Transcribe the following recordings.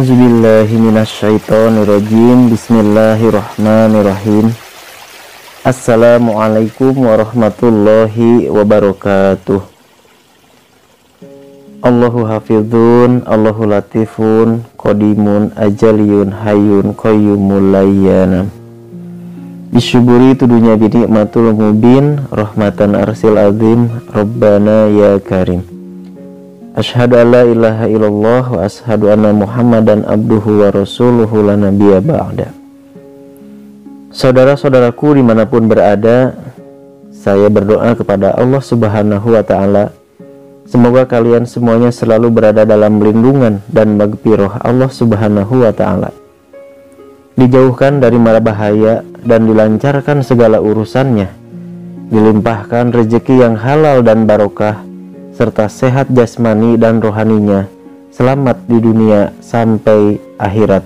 A'udzubillahi minasyaitonirrajim. Bismillahirrahmanirrahim. Assalamualaikum warahmatullahi wabarakatuh. Allahu hafizun, Allahu latifun, qadimun, ajaliyun, hayyun, qayyumul layyanam. Bisyuburi tudunya binikmatul mubin, rahmatan arsil azim, Rabbana ya karim. Asyhadu an la ilaha illallah wa asyhadu anna Muhammadan abduhu wa rasuluhu la nabiyya ba'da. Saudara-saudaraku dimanapun berada, saya berdoa kepada Allah Subhanahu wa ta'ala, semoga kalian semuanya selalu berada dalam lindungan dan magfirah Allah Subhanahu wa ta'ala, dijauhkan dari mara bahaya dan dilancarkan segala urusannya, dilimpahkan rezeki yang halal dan barokah, serta sehat jasmani dan rohaninya, selamat di dunia sampai akhirat.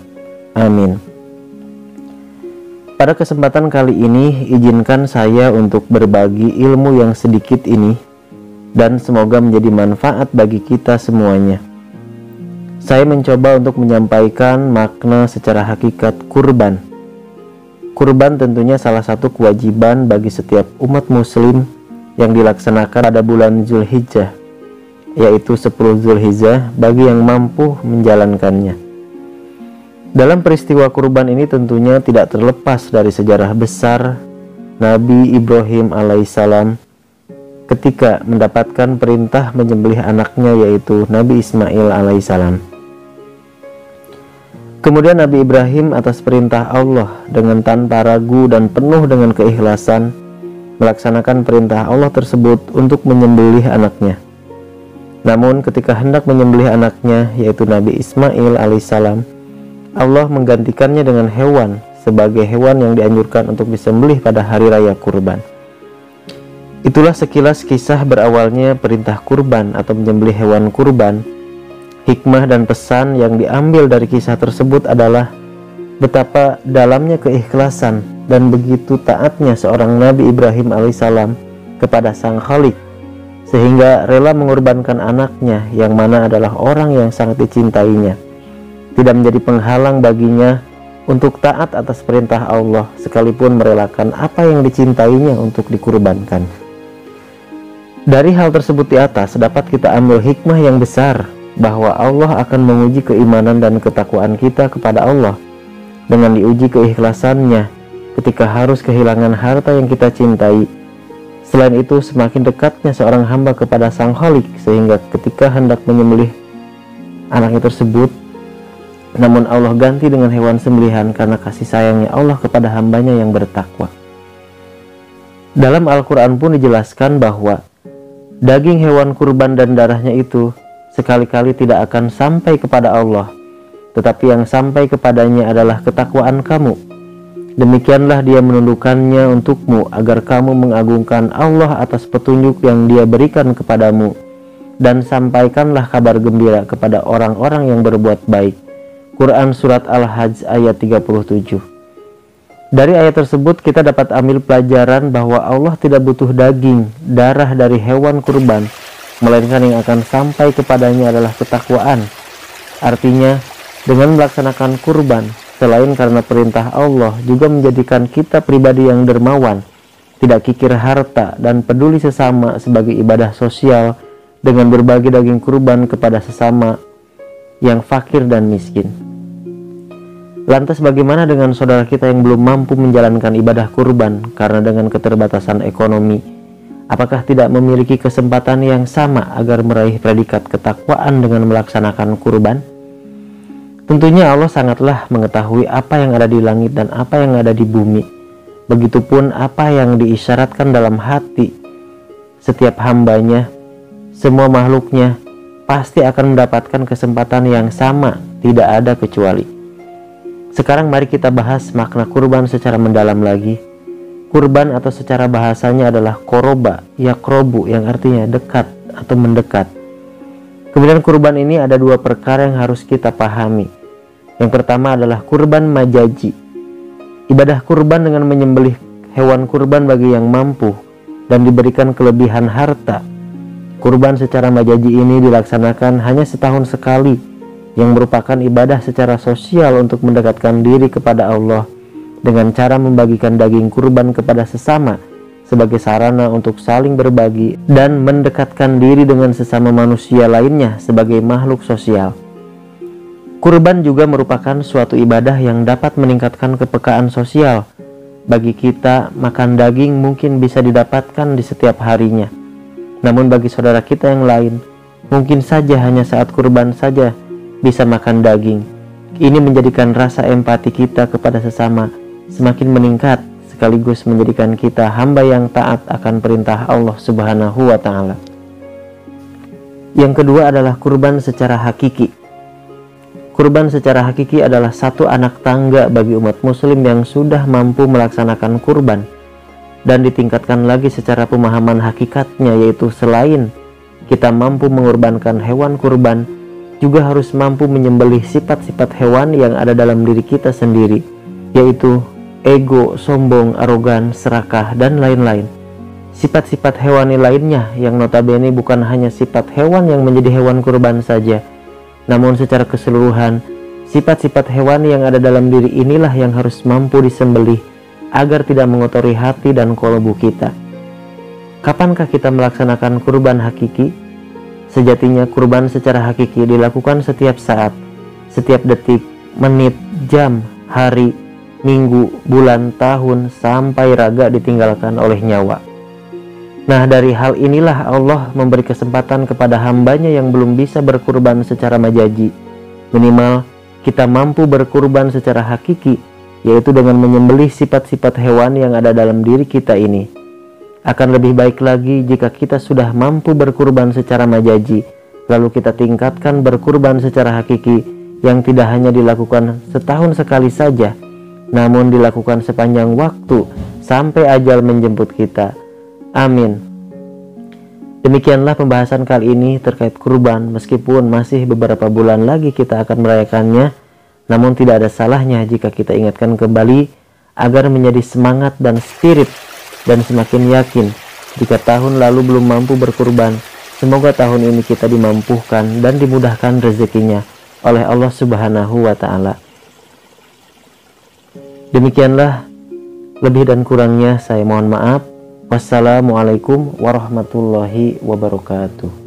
Amin. Pada kesempatan kali ini, izinkan saya untuk berbagi ilmu yang sedikit ini, dan semoga menjadi manfaat bagi kita semuanya. Saya mencoba untuk menyampaikan makna secara hakikat kurban. Kurban tentunya salah satu kewajiban bagi setiap umat muslim yang dilaksanakan pada bulan Zulhijjah, yaitu 10 Zulhijjah bagi yang mampu menjalankannya. Dalam peristiwa kurban ini tentunya tidak terlepas dari sejarah besar Nabi Ibrahim alaihissalam ketika mendapatkan perintah menyembelih anaknya, yaitu Nabi Ismail alaihissalam. Kemudian Nabi Ibrahim atas perintah Allah dengan tanpa ragu dan penuh dengan keikhlasan melaksanakan perintah Allah tersebut untuk menyembelih anaknya. Namun ketika hendak menyembelih anaknya, yaitu Nabi Ismail alaihissalam, Allah menggantikannya dengan hewan sebagai hewan yang dianjurkan untuk disembelih pada hari raya kurban. Itulah sekilas kisah berawalnya perintah kurban atau menyembelih hewan kurban. Hikmah dan pesan yang diambil dari kisah tersebut adalah betapa dalamnya keikhlasan dan begitu taatnya seorang Nabi Ibrahim alaihissalam kepada Sang Khalik, sehingga rela mengorbankan anaknya yang mana adalah orang yang sangat dicintainya, tidak menjadi penghalang baginya untuk taat atas perintah Allah, sekalipun merelakan apa yang dicintainya untuk dikurbankan. Dari hal tersebut di atas dapat kita ambil hikmah yang besar, bahwa Allah akan menguji keimanan dan ketakwaan kita kepada Allah dengan diuji keikhlasannya ketika harus kehilangan harta yang kita cintai. Selain itu, semakin dekatnya seorang hamba kepada Sang Khalik, sehingga ketika hendak menyembelih anaknya tersebut, namun Allah ganti dengan hewan sembelihan karena kasih sayangnya Allah kepada hambanya yang bertakwa. Dalam Al-Quran pun dijelaskan bahwa daging hewan kurban dan darahnya itu sekali-kali tidak akan sampai kepada Allah, tetapi yang sampai kepadanya adalah ketakwaan kamu. Demikianlah dia menundukkannya untukmu agar kamu mengagungkan Allah atas petunjuk yang dia berikan kepadamu, dan sampaikanlah kabar gembira kepada orang-orang yang berbuat baik. Quran Surat Al-Hajj ayat 37. Dari ayat tersebut kita dapat ambil pelajaran bahwa Allah tidak butuh daging, darah dari hewan kurban, melainkan yang akan sampai kepadanya adalah ketakwaan. Artinya, dengan melaksanakan kurban, selain karena perintah Allah, juga menjadikan kita pribadi yang dermawan, tidak kikir harta, dan peduli sesama sebagai ibadah sosial dengan berbagi daging kurban kepada sesama yang fakir dan miskin. Lantas bagaimana dengan saudara kita yang belum mampu menjalankan ibadah kurban karena dengan keterbatasan ekonomi? Apakah tidak memiliki kesempatan yang sama agar meraih predikat ketakwaan dengan melaksanakan kurban? Tentunya Allah sangatlah mengetahui apa yang ada di langit dan apa yang ada di bumi. Begitupun apa yang diisyaratkan dalam hati setiap hambanya. Semua makhluknya pasti akan mendapatkan kesempatan yang sama, tidak ada kecuali. Sekarang mari kita bahas makna kurban secara mendalam lagi. Kurban atau secara bahasanya adalah koroba, yakrobu, yang artinya dekat atau mendekat. Kemudian kurban ini ada dua perkara yang harus kita pahami. Yang pertama adalah kurban majaji. Ibadah kurban dengan menyembelih hewan kurban bagi yang mampu dan diberikan kelebihan harta. Kurban secara majaji ini dilaksanakan hanya setahun sekali yang merupakan ibadah secara sosial untuk mendekatkan diri kepada Allah dengan cara membagikan daging kurban kepada sesama sebagai sarana untuk saling berbagi dan mendekatkan diri dengan sesama manusia lainnya sebagai makhluk sosial. Kurban juga merupakan suatu ibadah yang dapat meningkatkan kepekaan sosial. Bagi kita, makan daging mungkin bisa didapatkan di setiap harinya. Namun bagi saudara kita yang lain, mungkin saja hanya saat kurban saja bisa makan daging. Ini menjadikan rasa empati kita kepada sesama semakin meningkat, sekaligus menjadikan kita hamba yang taat akan perintah Allah Subhanahu wa Ta'ala. Yang kedua adalah kurban secara hakiki. Kurban secara hakiki adalah satu anak tangga bagi umat muslim yang sudah mampu melaksanakan kurban dan ditingkatkan lagi secara pemahaman hakikatnya, yaitu selain kita mampu mengorbankan hewan kurban, juga harus mampu menyembelih sifat-sifat hewan yang ada dalam diri kita sendiri, yaitu ego, sombong, arogan, serakah, dan lain-lain. Sifat-sifat hewani lainnya yang notabene bukan hanya sifat hewan yang menjadi hewan kurban saja, namun secara keseluruhan, sifat-sifat hewan yang ada dalam diri inilah yang harus mampu disembelih agar tidak mengotori hati dan kolbu kita. Kapankah kita melaksanakan kurban hakiki? Sejatinya kurban secara hakiki dilakukan setiap saat, setiap detik, menit, jam, hari, minggu, bulan, tahun, sampai raga ditinggalkan oleh nyawa. Nah, dari hal inilah Allah memberi kesempatan kepada hambanya yang belum bisa berkurban secara majazi. Minimal kita mampu berkurban secara hakiki, yaitu dengan menyembelih sifat-sifat hewan yang ada dalam diri kita ini. Akan lebih baik lagi jika kita sudah mampu berkurban secara majazi, lalu kita tingkatkan berkurban secara hakiki yang tidak hanya dilakukan setahun sekali saja, namun dilakukan sepanjang waktu sampai ajal menjemput kita. Amin. Demikianlah pembahasan kali ini terkait kurban. Meskipun masih beberapa bulan lagi kita akan merayakannya, namun tidak ada salahnya jika kita ingatkan kembali agar menjadi semangat dan spirit, dan semakin yakin jika tahun lalu belum mampu berkurban, semoga tahun ini kita dimampuhkan dan dimudahkan rezekinya oleh Allah Subhanahu wa Ta'ala. Demikianlah, lebih dan kurangnya saya mohon maaf. Wassalamualaikum warahmatullahi wabarakatuh.